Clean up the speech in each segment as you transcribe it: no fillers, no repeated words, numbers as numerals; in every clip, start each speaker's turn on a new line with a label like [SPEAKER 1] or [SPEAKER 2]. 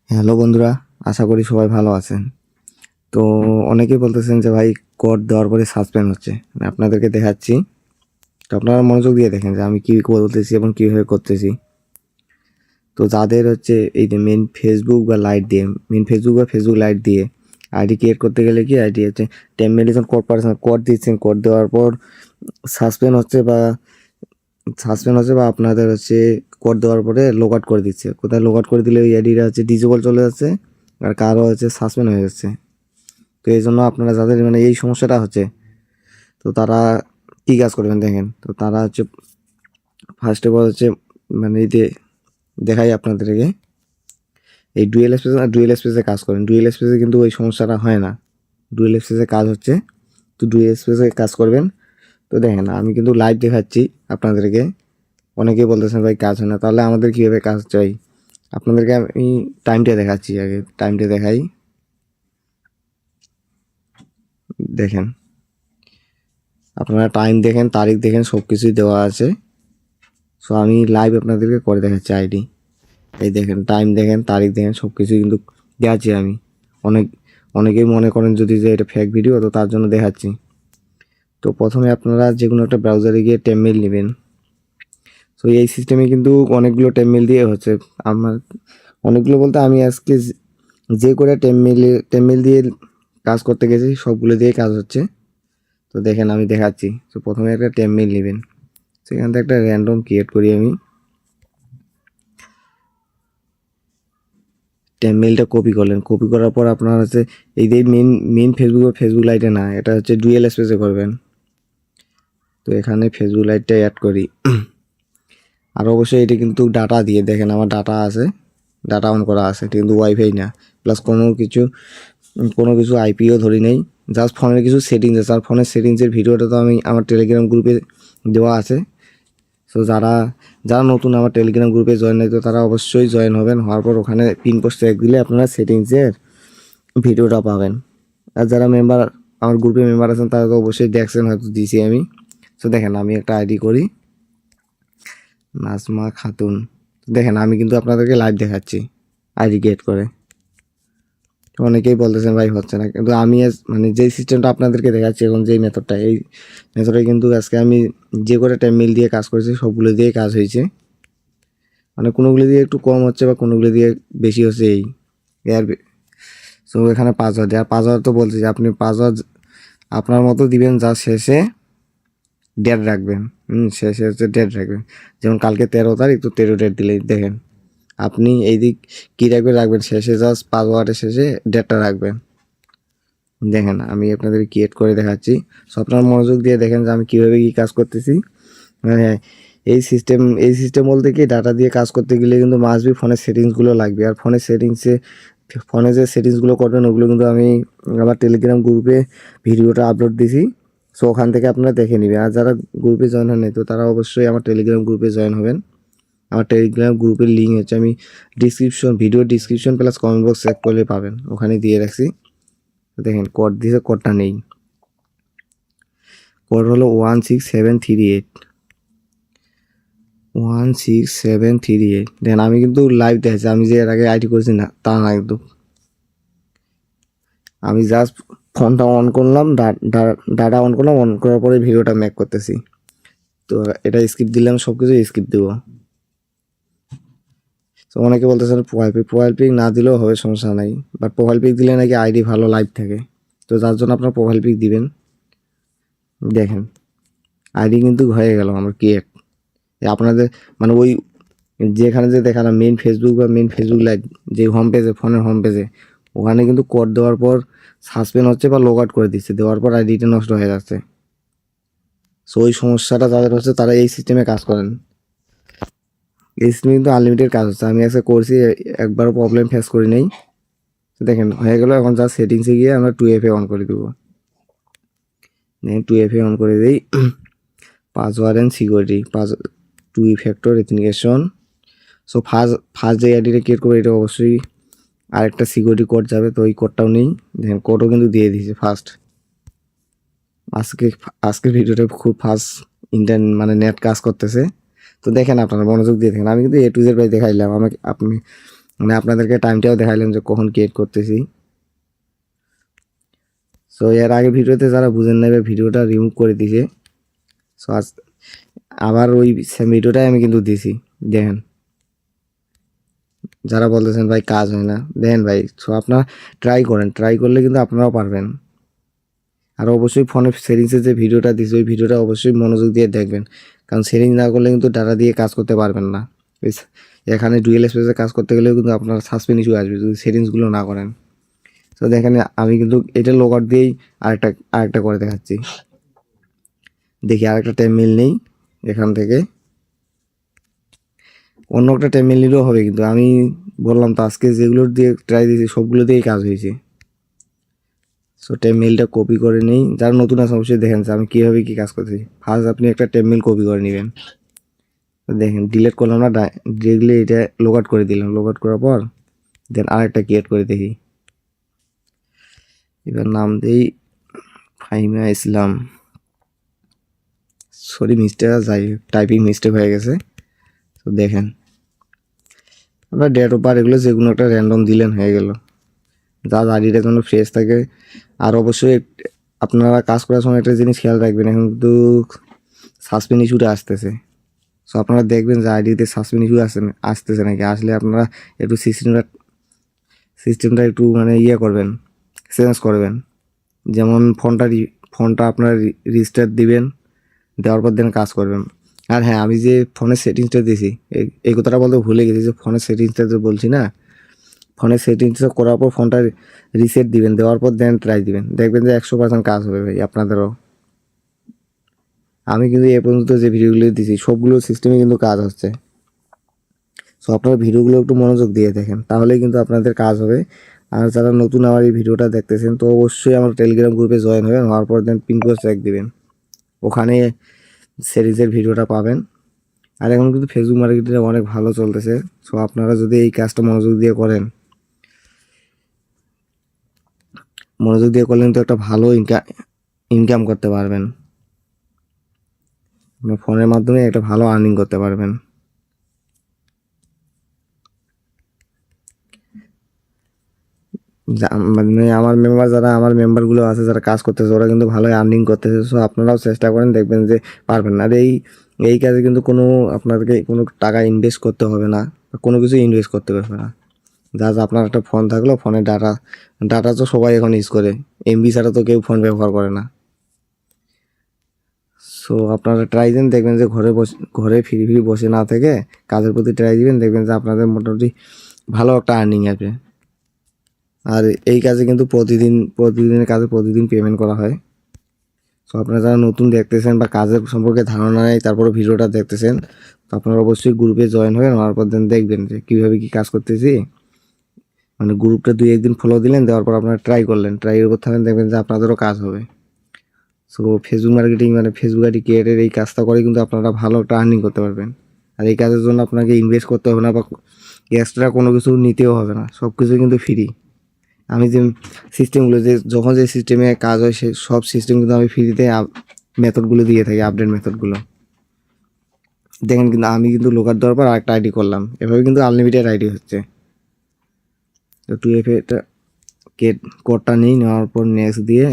[SPEAKER 1] Hello বন্ধুরা, আশা করি সবাই ভালো আছেন। তো অনেকেই বলতেছেন যে ভাই কোড দেওয়ার পরে সাসপেন্ড হচ্ছে। আমি আপনাদেরকে দেখাচ্ছি। তো আপনারা মনোযোগ দিয়ে দেখেন যে আমি কী বলতেছি এবং কীভাবে করতেছি। তো যাদের হচ্ছে এই যে মেন ফেসবুক বা ফেসবুক লাইট দিয়ে আইডি ক্রিয়েট করতে গেলে কি আইডি হচ্ছে 10 মিলিয়ন কোড দিচ্ছেন, কোড দেওয়ার পর সাসপেন্ড হচ্ছে বা আপনাদের হচ্ছে কোড দেওয়ার পরে লগ আউট করে দিচ্ছে। কোথায় লগ আউট করে দিলে ওই আইডিটা হচ্ছে ডিজেবল চলে যাচ্ছে আর কারো হচ্ছে সাসপেন্ড হয়ে যাচ্ছে। তো এই জন্য আপনারা যাদের মানে এই সমস্যাটা হচ্ছে, তো তারা কী কাজ করবেন দেখেন। তো তারা হচ্ছে ফার্স্ট অফ অল হচ্ছে মানে এই যে দেখাই আপনাদেরকে, এই ডুয়েল স্পেসে কাজ করেন। ডুয়েল স্পেসে কিন্তু ওই সমস্যাটা হয় না। ডুয়েল স্পেসে কাজ হচ্ছে, তো ডুয়েল স্পেসে কাজ করবেন। তো দেখেন আমি কিন্তু লাইভ দেখাচ্ছি আপনাদেরকে। অনেকেই বলতেছেন ভাই কাজ হয় না, তাহলে আমাদের কীভাবে কাজ চাই আপনাদেরকে আমি টাইমটা দেখাচ্ছি। আগে টাইমটা দেখাই, দেখেন আপনারা টাইম দেখেন, তারিখ দেখেন, সব কিছুই দেওয়া আছে। সো আমি লাইভ আপনাদেরকে করে দেখাচ্ছি আইডি। এই দেখেন টাইম দেখেন, তারিখ দেখেন, সব কিছুই কিন্তু দেখাচ্ছি আমি। অনেকেই মনে করেন যদি যে এটা ফেক ভিডিও, তো তার জন্য দেখাচ্ছি। তো প্রথমে আপনারা যে কোনো একটা ব্রাউজারে গিয়ে টেমমেল নেবেন। সো এই সিস্টেমে কিন্তু অনেকগুলো টেমমেল দিয়ে হচ্ছে আমার, অনেকগুলো বলতে আমি আজকে যে করে টেমমেল দিয়ে কাজ করতে গেছি সবগুলো দিয়ে কাজ হচ্ছে। তো দেখেন আমি দেখাচ্ছি। তো প্রথমে একটা টেমমেল নেবেন, সেখান থেকে একটা র্যান্ডম ক্রিয়েট করি আমি। টেমমেলটা কপি করলেন, কপি করার পর আপনার হচ্ছে এই যে মেন ফেসবুক লাইটে না, এটা হচ্ছে ডুয়েল স্পেসে করবেন। তো এখানে ফেসবুক লাইটটা অ্যাড করি। আর অবশ্যই এটা কিন্তু ডাটা দিয়ে, দেখেন আমার ডাটা আছে, ডাটা অন করা আছে, কিন্তু ওয়াইফাই না। প্লাস কোনো কিছু আইপিও ধরি নেই, জাস্ট ফোনের কিছু সেটিংস আছে। আর ফোনের সেটিংসের ভিডিওটা তো আমি আমার টেলিগ্রাম গ্রুপে দেওয়া আছে। সো যারা নতুন আমার টেলিগ্রাম গ্রুপে জয়েন নাই, তো তারা অবশ্যই জয়েন হবেন। হওয়ার পর ওখানে পিন পোস্ট ট্যাগ দিলে আপনারা সেটিংসের ভিডিওটা পাবেন। আর যারা আমার গ্রুপে মেম্বার আছেন তারা তো অবশ্যই দেখছেন, হয়তো দিছি আমি। তো দেখেন আমি একটা আইডি করি, নাজমা খাতুন। দেখেন আমি কিন্তু আপনাদেরকে লাইভ দেখাচ্ছি আইডি ক্রিয়েট করে। অনেকেই বলতেছেন ভাই হচ্ছে না, কিন্তু আমি মানে যেই সিস্টেমটা আপনাদেরকে দেখাচ্ছি এখন, যেই মেথডটা, এই মেথডে কিন্তু আজকে আমি যে করে টেমমেল দিয়ে কাজ করেছি সবগুলো দিয়ে কাজ হয়েছে। মানে কোনোগুলো দিয়ে একটু কম হচ্ছে বা কোনোগুলো দিয়ে বেশি হচ্ছে এই এর। সো এখানে 5,000 দেয়, আর 5,000 তো বলছি যে আপনি 5,000 আপনার মতো দিবেন, যা শেষে ডেট রাখবেন। শেষে হচ্ছে ডেট রাখবেন। যেমন কালকে 13 তারিখ, তো 13 ডেট দিলেই দেখেন আপনি এই দিক কী রাখবেন শেষে জাস্ট 5,000 শেষে ডেটটা রাখবেন। দেখেন আমি আপনাদের ক্রিয়েট করে দেখাচ্ছি। সো আপনারা মনোযোগ দিয়ে দেখেন যে আমি কীভাবে কী কাজ করতেছি। মানে এই সিস্টেম বলতে কি, ডাটা দিয়ে কাজ করতে গেলে কিন্তু মাস্ট বি ফোনের সেটিংসগুলো লাগবে। আর ফোনে যে সেটিংসগুলো করবেন ওগুলো কিন্তু আমি আমার টেলিগ্রাম গ্রুপে ভিডিওটা আপলোড দিছি। সো ওখান থেকে আপনারা দেখে নেবেন। আর যারা গ্রুপে জয়েন হন নাই, তো তারা অবশ্যই আমার টেলিগ্রাম গ্রুপে জয়েন হবেন। আমার টেলিগ্রাম গ্রুপের লিঙ্ক হচ্ছে আমি video description plus comment box check করলে পাবেন, ওখানে দিয়ে রাখছি। দেখেন কোড দিয়েছে, কোডটা নেই। কোড হলো 16738 16738। দেখেন আমি কিন্তু লাইভ দেখেছি, আমি যে এর আগে আইডি করেছি না তা না, কিন্তু আমি জাস্ট ফোনটা অন করলাম, ডাটা অন করলাম, অন করার পরে ভিডিওটা মেক করতেছি। তো এটা স্কিপ দিলাম, সব কিছু স্কিপ দেবো। তো অনেকে বলতেছেন প্রোফাইল পিক না দিলেও হবে, সমস্যা নাই। বাট প্রোফাইল পিক দিলে নাকি আইডি ভালো লাইভ থাকে। তো যার জন্য আপনার প্রোফাইল পিক দিবেন। দেখেন আইডি কিন্তু হয়ে গেল আমার ক্রিয়েট। আপনাদের মানে ওই যেখানে যে দেখালাম মেন ফেসবুক লাইভ, যে হোম পেজে, ফোনের হোম পেজে, ওখানে কিন্তু কোড দেওয়ার পর সাসপেন্ড হচ্ছে বা লগ আউট করে দিচ্ছে, দেওয়ার পর আইডিটা নষ্ট হয়ে যাচ্ছে। সো ওই সমস্যাটা যাদের হচ্ছে তারা এই সিস্টেমে কাজ করেন। এই সিস্টেমে কিন্তু আনলিমিটেড কাজ হচ্ছে। আমি আজকে করছি, একবারও প্রবলেম ফেস করি নাই। দেখেন হয়ে গেল। এখন যা সেটিংসে গিয়ে আমরা 2FA অন করে দেবো। 2FA অন করে দিই। Password and security, 2 factor authentication. So first যে আইডিটা ক্রিয়েট করবো এটা অবশ্যই আরেকটা সিকিউরিটি কোড যাবে, তো ওই কোডটাও নেই। দেখেন কোডও কিন্তু দিয়ে দিয়েছে ফার্স্ট। আজকের ভিডিওটা খুব ফাস্ট মানে নেট কাজ করতেছে। তো দেখেন আপনারা মনোযোগ দিয়ে দেখেন, আমি কিন্তু A to Z ভাই দেখাইলাম। আপনি মানে আপনাদেরকে টাইমটাও দেখাইলাম যে কখন ক্রিয়েট করতেছি। সো এর আগে ভিডিওতে যারা বুঝেন নেবে ভিডিওটা রিমুভ করে দিছে। সো আজ আবার ওই সেম ভিডিওটাই আমি কিন্তু দিছি, দেখেন। যারা বলতেছেন ভাই কাজ হয় না, দেখেন ভাই, সো আপনারা ট্রাই করেন, ট্রাই করলে কিন্তু আপনারাও পারবেন। আর অবশ্যই ফোনের সেটিংসে যে ভিডিওটা দিছি ওই ভিডিওটা অবশ্যই মনোযোগ দিয়ে দেখবেন, কারণ সেটিং না করলে কিন্তু ডাটা দিয়ে কাজ করতে পারবেন না। এখানে ডুয়েল স্পেসে কাজ করতে গেলেও কিন্তু আপনার সাসপেন্ড ইস্যু আসবে যদি সেটিংসগুলো না করেন। তো দেখেন আমি কিন্তু এটা লগ আউট দিয়েই আরেকটা করে দেখাচ্ছি। দেখি আরেকটা টেবিল নেই এখান থেকে, অন্য একটা টেবিল নিলেও হবে, কিন্তু আমি বললাম তো আজকে যেগুলো দিয়ে ট্রাই দিয়েছি সবগুলো দিয়েই কাজ হয়েছে। সো টেবিলটা কপি করে নেই, যারা নতুন আছে অবশ্যই দেখেন যে আমি কীভাবে কী কাজ করতেছি। ফার্স্ট আপনি একটা টেবিল কপি করে নেবেন, দেখেন ডিলিট করলাম না, ডিরেক্টলি এটা লগ আউট করে দিলাম। লগ আউট করার পর দেন আরেকটা ক্রিয়েট করে দেখি। এবার নাম দিই ফাহিমা ইসলাম। সরি মিস্টেক, যাই টাইপিং মিস্টেক হয়ে গেছে। তো দেখেন আপনার ডেট অফ বার্থ এগুলো যেগুলো একটা র্যান্ডম দিলেন হয়ে গেল, যার আইডিটা যেন ফ্রেশ থাকে। আর অবশ্যই আপনারা কাজ করার সময় একটা জিনিস খেয়াল রাখবেন, এখন কিন্তু সাসপেন্ড ইস্যুটা আসতেছে। সো আপনারা দেখবেন যে আইডিতে সাসপেন্ড ইস্যু আসতেছে নাকি, আসলে আপনারা একটু সিস্টেমটা একটু মানে করবেন, চেঞ্জ করবেন। যেমন ফোনটা আপনার রিস্টার্ট দিবেন, দেওয়ার পর দেন কাজ করবেন। আর হ্যাঁ, আমি যে ফোনের সেটিংসটা দিয়েছি এই কথাটা বলতে ভুলে গেছি, যে ফোনের সেটিংসটা যে বলছি না, ফোনের সেটিংসটা করার পর ফোনটা রিসেট দিবেন, দেওয়ার পর দেন ট্রাই দিবেন, দেখবেন যে 100% কাজ হবে ভাই আপনাদেরও। আমি কিন্তু এ পর্যন্ত যে ভিডিওগুলো দিয়েছি সবগুলো সিস্টেমে কিন্তু কাজ হচ্ছে। সো আপনারা ভিডিওগুলো একটু মনোযোগ দিয়ে দেখেন, তাহলেই কিন্তু আপনাদের কাজ হবে। আর যারা নতুন আমার এই ভিডিওটা দেখতেছেন তো অবশ্যই আমার টেলিগ্রাম গ্রুপে জয়েন হবেন, হওয়ার পর দেন পিন কোড চেক দিবেন, ওখানে সিরিজের ভিডিওটা পাবেন। আর এখন কিন্তু ফেসবুক মার্কেটিংটা অনেক ভালো চলতেছে। সো আপনারা যদি এই কাজটা মনোযোগ দিয়ে করলেন কিন্তু একটা ভালো ইনকাম করতে পারবেন, আপনার ফোনের মাধ্যমে একটা ভালো আর্নিং করতে পারবেন। মানে আমার মেম্বারগুলো আছে যারা কাজ করতেছে ওরা কিন্তু ভালোই আর্নিং করতেছে। সো আপনারাও চেষ্টা করেন, দেখবেন যে পারবেন। আর এই কাজে কিন্তু আপনাদেরকে কোনো টাকা ইনভেস্ট করতে হবে না, কোনো কিছু ইনভেস্ট করতে হবে না। জাস্ট আপনার একটা ফোন থাকলো, ফোনে ডাটা তো সবাই এখন ইউজ করে, এমবি ছাড়া তো কেউ ফোন ব্যবহার করে না। সো আপনারা ট্রাই দিন, দেখবেন যে ঘরে ফ্রি বসে না থেকে কাজের প্রতি ট্রাই দিবেন, দেখবেন যে আপনাদের মোটামুটি ভালো একটা আর্নিং আসবে। আর এই কাজে কিন্তু প্রতিদিনের কাজে প্রতিদিন পেমেন্ট করা হয়। সো আপনারা যারা নতুন দেখতেছেন বা কাজের সম্পর্কে ধারণা নেই তারপরে ভিডিওটা দেখতেছেন, তো আপনারা অবশ্যই গ্রুপে জয়েন হবেন, হওয়ার পর দেন দেখবেন যে কীভাবে কী কাজ করতেছি। মানে গ্রুপটা 2-1 দিন ফলো দিলেন, দেওয়ার পর আপনারা ট্রাই করলেন, ট্রাই করতে থাকেন, দেখবেন যে আপনাদেরও কাজ হবে। সো ফেসবুক মার্কেটিং মানে ফেসবুক আইডি ক্রিয়েটের এই কাজটা করে কিন্তু আপনারা ভালো একটা আর্নিং করতে পারবেন। আর এই কাজের জন্য আপনাকে ইনভেস্ট করতে হবে না বা এক্সট্রা কোনো কিছু নিতেও হবে না, সব কিছু কিন্তু ফ্রি। আমি যে সিস্টেমগুলো যখন যে সিস্টেমে কাজ হয় সে সব সিস্টেম কিন্তু আমি ফ্রিতে মেথডগুলো দিয়ে থাকি, আপডেট মেথডগুলো। দেখেন কিন্তু আমি কিন্তু লোকার দেওয়ার পর আরেকটা আইডি করলাম, এভাবে কিন্তু আনলিমিটেড আইডি হচ্ছে। তো 2FA এটা কোডটা নেওয়ার পর নেক্সট দিয়ে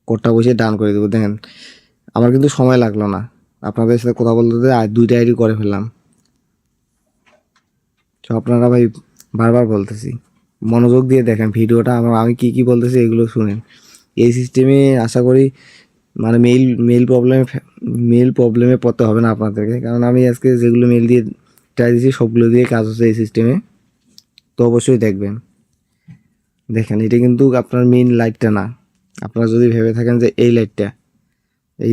[SPEAKER 1] কোডটা বসে ডান করে দেবো। দেখেন আমার কিন্তু সময় লাগলো না, আপনাদের সাথে কথা বলতে 2টা আইডি করে ফেললাম। তো আপনারা ভাই বারবার বলতেছি মনোযোগ দিয়ে দেখেন ভিডিওটা, আমি কি বলতেছি এগুলো শুনেন। এই সিস্টেমে আশা করি মানে মেল প্রবলেমে পড়তে হবে না আপনাদেরকে, কারণ আমি আজকে যেগুলো মেল দিয়ে ট্রাই দিয়েছি সবগুলো দিয়ে কাজ হচ্ছে এই সিস্টেমে। তো অবশ্যই দেখবেন। দেখেন এটা কিন্তু আপনার মেইন লাইটটা না, আপনারা যদি ভেবে থাকেন যে এই লাইটটা এই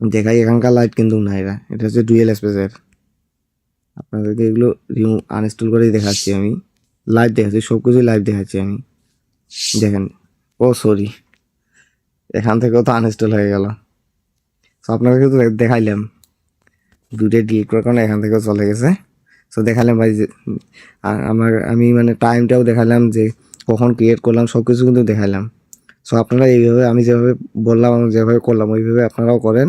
[SPEAKER 1] দেখাই, এখানকার লাইট কিন্তু না, এটা হচ্ছে ডুয়েল স্পেসের। আপনাদেরকে এগুলো আনইনস্টল করেই দেখাচ্ছি, আমি লাইভ দেখাচ্ছি, সব কিছুই লাইভ দেখাচ্ছি আমি। দেখেন ও সরি, এখান থেকেও তো আনইনস্টল হয়ে গেল। সো আপনাকে কিন্তু দেখাইলাম 2টা ডিলিট করার কারণে এখান থেকেও চলে গেছে। সো দেখালাম ভাই যে আমি মানে টাইমটাও দেখালাম, যে কখন ক্রিয়েট করলাম, সব কিছু কিন্তু দেখালাম। সো আপনারা এইভাবে আমি যেভাবে বললাম যেভাবে করলাম ওইভাবে আপনারাও করেন।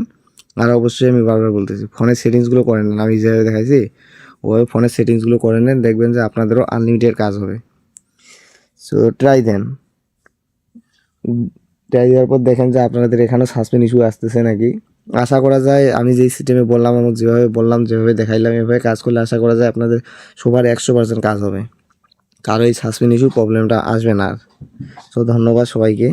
[SPEAKER 1] আর অবশ্যই আমি বারবার বলতেছি ফোনের সেটিংসগুলো করেন না, আমি যেভাবে দেখাইছি ওই ফোনের সেটিংসগুলো করে নেন, দেখবেন যে আপনাদেরও আনলিমিটেড কাজ হবে। সো ট্রাই দেন, ট্রাই দেওয়ার পর দেখেন যে আপনাদের এখানেও সাসপেন্ড ইস্যু আসতেছে নাকি। আশা করা যায় আমি যেই সিস্টেমে বললাম এবং যেভাবে বললাম, যেভাবে দেখাইলাম, এভাবে কাজ করলে আশা করা যায় আপনাদের সবার 100% কাজ হবে, কারো এই সাসপেন্ড ইস্যু প্রবলেমটা আসবে না আর। সো ধন্যবাদ সবাইকে।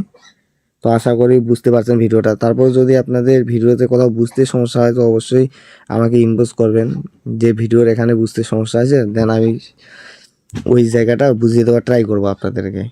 [SPEAKER 1] তো আশা করি বুঝতে পারছেন ভিডিওটা। তারপর যদি আপনাদের ভিডিওতে কোথাও বুঝতে সমস্যা হয় তো অবশ্যই আমাকে ইনবক্স করবেন যে ভিডিওর এখানে বুঝতে সমস্যা আছে, দেন আমি ওই জায়গাটা বুঝিয়ে দেওয়ার ট্রাই করবো আপনাদেরকে।